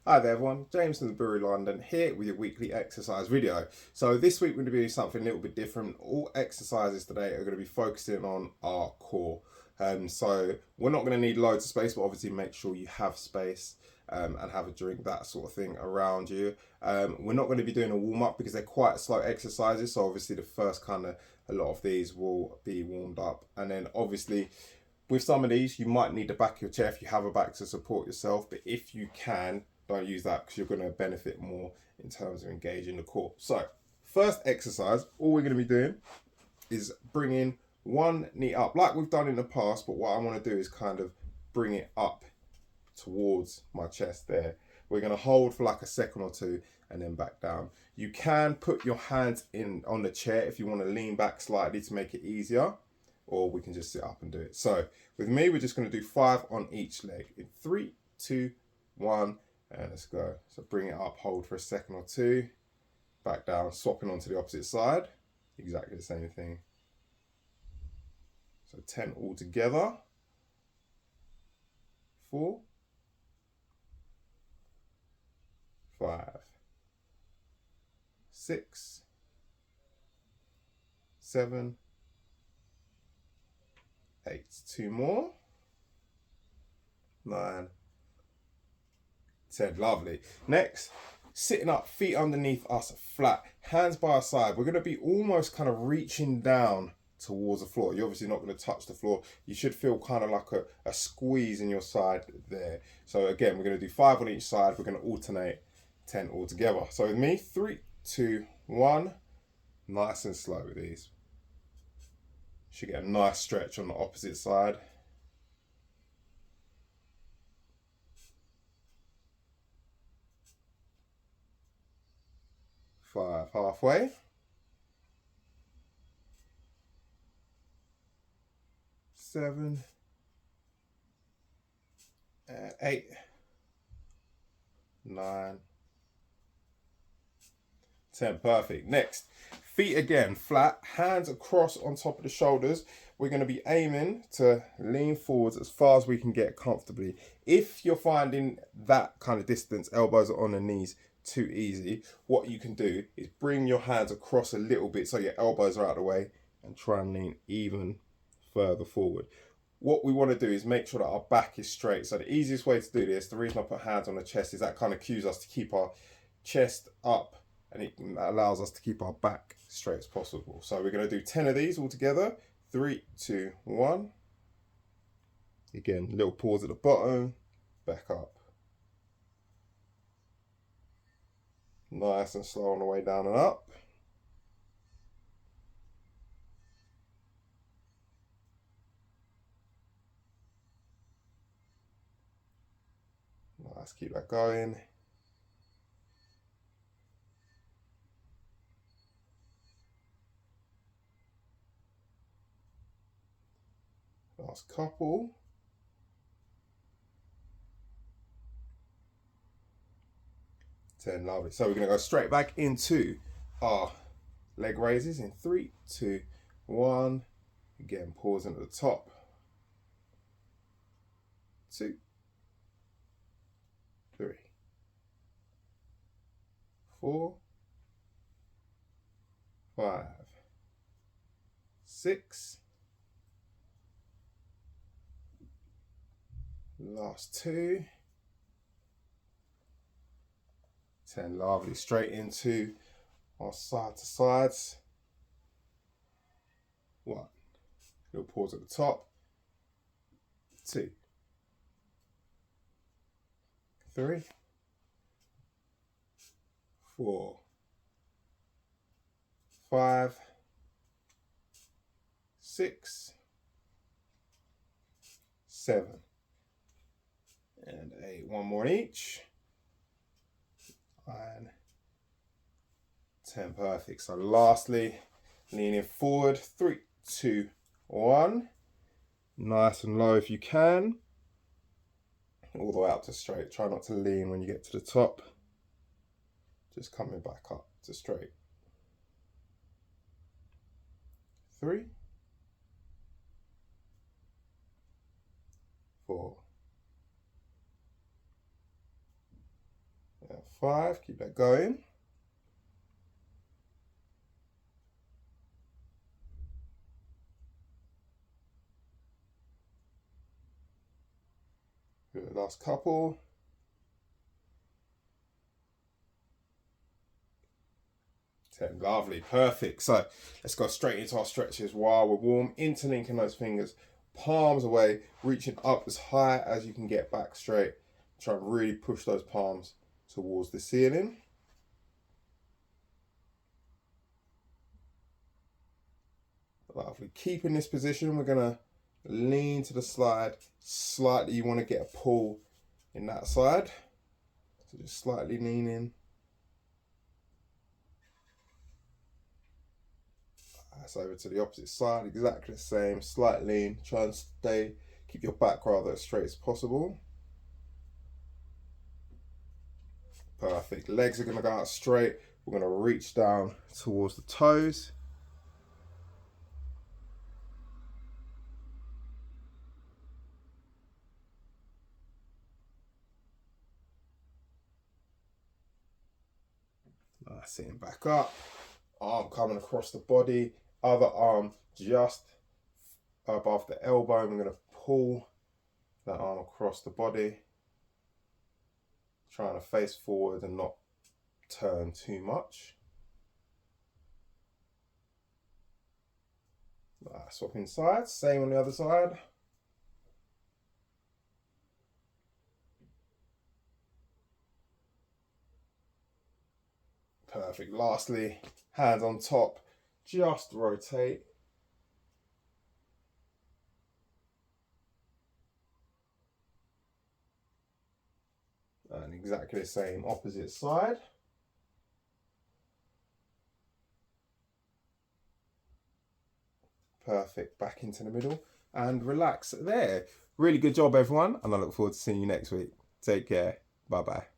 Hi there everyone, James from Niburu, London here with your weekly exercise video. So this week we're going to be doing something a little bit different. All exercises today are going to be focusing on our core. So we're not going to need loads of space, but obviously make sure you have space and have a drink, that sort of thing around you. We're not going to be doing a warm up because they're quite slow exercises. So obviously the first a lot of these will be warmed up. And then obviously with some of these, you might need the back of your chair if you have a back to support yourself. But if you can, don't use that because you're going to benefit more in terms of engaging the core. So first exercise, all we're going to be doing is bringing one knee up like we've done in the past, but what I want to do is kind of bring it up towards my chest there. We're going to hold for like a second or two and then back down. You can put your hands in on the chair if you want to lean back slightly to make it easier, or we can just sit up and do it. So with me, we're just going to do 5 on each leg in 3, 2, 1. And let's go. So bring it up, hold for a second or two, back down, swapping onto the opposite side. Exactly the same thing. So 10 all together. 4, 5, 6, 7, 8. 2 more. 9, 10. Lovely. Next, sitting up, feet underneath us, flat, hands by our side. We're going to be almost kind of reaching down towards the floor. You're obviously not going to touch the floor. You should feel kind of like a squeeze in your side there. So again, we're going to do 5 on each side. We're going to alternate 10 all together. So with me, 3, 2, 1. Nice and slow with these. Should get a nice stretch on the opposite side. 5 halfway. 7 and 8, 9, 10. Perfect. Next, feet again flat, hands across on top of the shoulders. We're going to be aiming to lean forwards as far as we can get comfortably. If you're finding that kind of distance, elbows are on the knees, too easy, what you can do is bring your hands across a little bit so your elbows are out of the way and try and lean even further forward. What we want to do is make sure that our back is straight. So the easiest way to do this, the reason I put hands on the chest, is that kind of cues us to keep our chest up and it allows us to keep our back straight as possible. So we're going to do 10 of these all together. 3, 2, 1. Again, little pause at the bottom, back up. Nice and slow on the way down and up. Nice, keep that going. Last couple. Lovely. So we're going to go straight back into our leg raises in 3, 2, 1. Again, pausing at the top. 2, 3, 4, 5, 6. Last 2. 10. Lovely. Straight into our side to sides. 1. Little pause at the top. 2, 3, 4, 5, 6, 7, and 8. One more in each. 9, 10. Perfect. So lastly, leaning forward. 3, 2, 1. Nice and low if you can. All the way up to straight. Try not to lean when you get to the top. Just coming back up to straight. 3, 4, Count 5, keep that going. Good, last couple. 10, lovely, perfect. So let's go straight into our stretches while we're warm. Interlinking those fingers, palms away, reaching up as high as you can get back straight. Try and really push those palms towards the ceiling. Lovely. Keeping this position, we're gonna lean to the side slightly. You want to get a pull in that side, so just slightly lean in. That's over to the opposite side, exactly the same. Slight lean. Try and keep your back rather as straight as possible. Perfect. Legs are going to go out straight. We're going to reach down towards the toes. Sitting back up. Arm coming across the body. Other arm just above the elbow. I'm going to pull that arm across the body. Trying to face forward and not turn too much. Swapping sides, same on the other side. Perfect. Lastly, hands on top, just rotate. And exactly the same opposite side. Perfect. Back into the middle and relax there. Really good job, everyone. And I look forward to seeing you next week. Take care. Bye-bye.